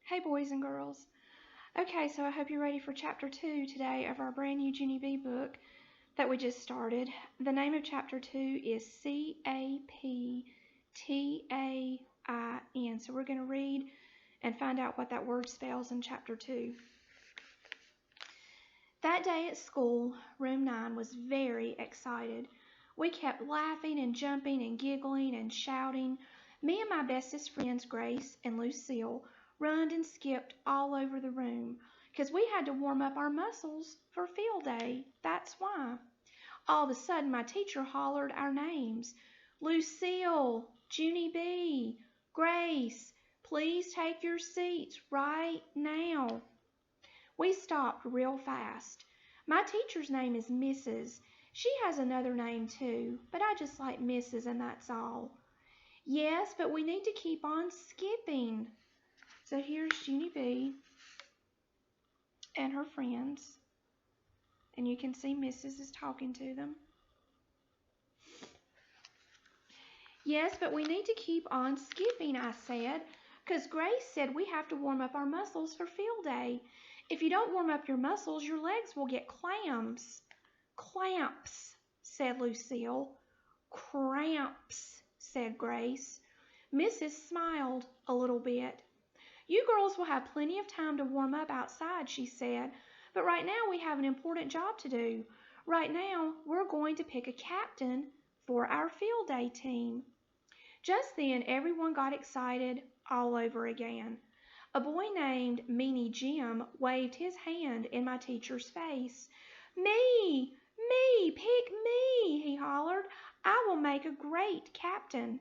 Hey boys and girls. Okay, so I hope you're ready for chapter 2 today of our brand new Junie B book that we just started. The name of chapter 2 is Captain. So we're going to read and find out what that word spells in chapter 2. That day at school, room 9 was very excited. We kept laughing and jumping and giggling and shouting. Me and my bestest friends, Grace and Lucille, run and skipped all over the room because we had to warm up our muscles for field day. That's why. All of a sudden, my teacher hollered our names. Lucille, Junie B, Grace, please take your seats right now. We stopped real fast. My teacher's name is Mrs. She has another name too, but I just like Mrs. and that's all. Yes, but we need to keep on skipping. So here's Junie B and her friends. And you can see Mrs. is talking to them. Yes, but we need to keep on skipping, I said, because Grace said we have to warm up our muscles for field day. If you don't warm up your muscles, your legs will get clamps. Clamps, said Lucille. Cramps, said Grace. Mrs. smiled a little bit. You girls will have plenty of time to warm up outside, she said, but right now we have an important job to do. Right now, we're going to pick a captain for our field day team. Just then, everyone got excited all over again. A boy named Meanie Jim waved his hand in my teacher's face. Me, pick me, he hollered. I will make a great captain.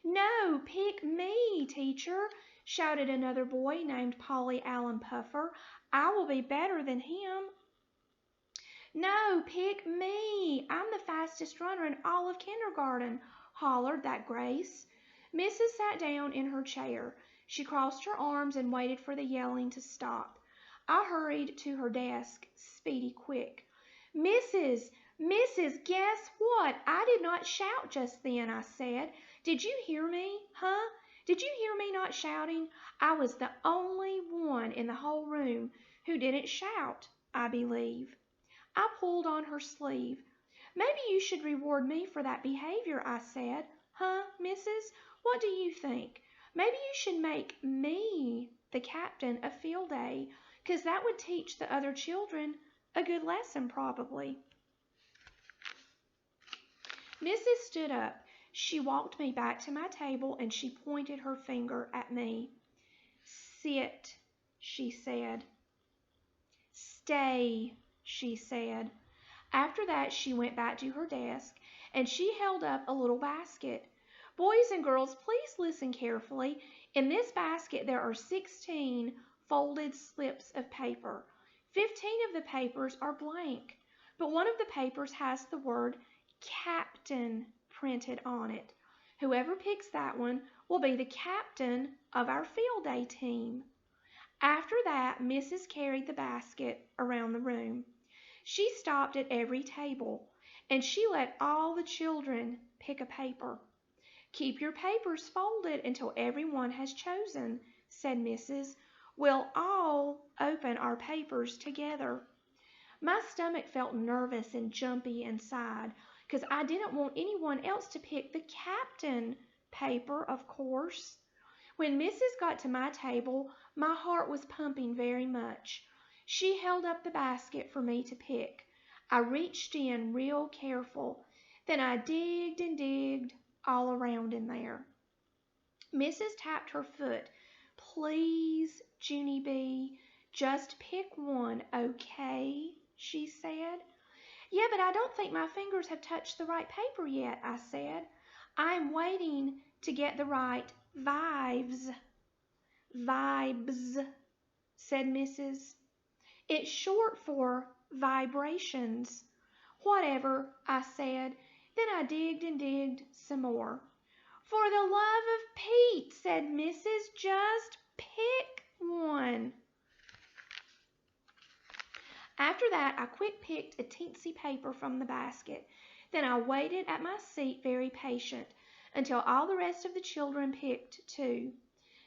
No, pick me, teacher, shouted another boy named Polly Allen Puffer. I will be better than him. No, pick me. I'm the fastest runner in all of kindergarten, hollered that Grace. Mrs. sat down in her chair. She crossed her arms and waited for the yelling to stop. I hurried to her desk, speedy quick. Mrs., guess what? I did not shout just then, I said. Did you hear me? Huh? Did you hear me not shouting? I was the only one in the whole room who didn't shout, I believe. I pulled on her sleeve. Maybe you should reward me for that behavior, I said. Huh, Mrs.? What do you think? Maybe you should make me the captain of field day, 'cause that would teach the other children a good lesson probably. Mrs. stood up. She walked me back to my table and she pointed her finger at me. Sit, she said. Stay, she said. After that, she went back to her desk and she held up a little basket. Boys and girls, please listen carefully. In this basket, there are 16 folded slips of paper. 15 of the papers are blank, but one of the papers has the word captain printed on it. Whoever picks that one will be the captain of our field day team. After that, Mrs. carried the basket around the room. She stopped at every table, and she let all the children pick a paper. Keep your papers folded until everyone has chosen, said Mrs. We'll all open our papers together. My stomach felt nervous and jumpy inside because I didn't want anyone else to pick the captain paper, of course. When Mrs. got to my table, my heart was pumping very much. She held up the basket for me to pick. I reached in real careful. Then I digged and digged all around in there. Mrs. tapped her foot. Please, Junie B, just pick one, okay? She said. Yeah, but I don't think my fingers have touched the right paper yet, I said. I'm waiting to get the right vibes. Vibes, said Mrs. It's short for vibrations. Whatever, I said. Then I digged and digged some more. For the love of Pete, said Mrs., just pick one. After that, I quick picked a teensy paper from the basket. Then I waited at my seat very patient until all the rest of the children picked too.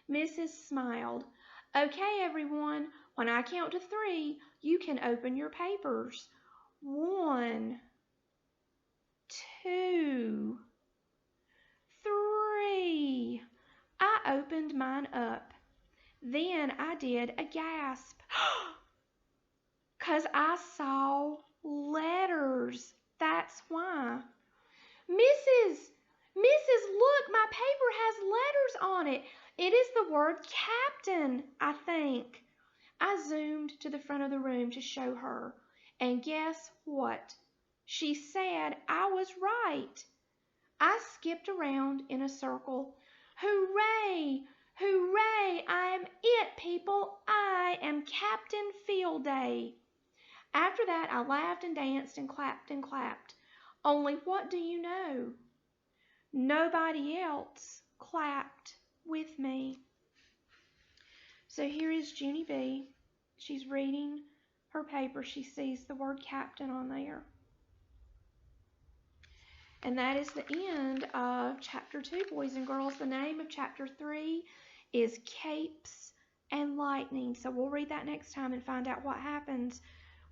Mrs. smiled. Okay, everyone, when I count to 3, you can open your papers. 1, 2, 3. I opened mine up. Then I did a gasp. 'Cause I saw letters. That's why. Mrs. Look, my paper has letters on it. It is the word captain, I think. I zoomed to the front of the room to show her. And guess what? She said I was right. I skipped around in a circle. Hooray! Hooray! I am it, people. I am Captain Field Day. After that, I laughed and danced and clapped and clapped. Only what do you know? Nobody else clapped with me. So here is Junie B. She's reading her paper. She sees the word captain on there. And that is the end of Chapter 2, boys and girls. The name of Chapter 3 is Capes and Lightning. So we'll read that next time and find out what happens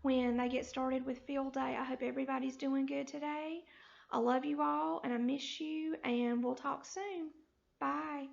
when they get started with field day. I hope everybody's doing good today. I love you all and I miss you, and we'll talk soon. Bye.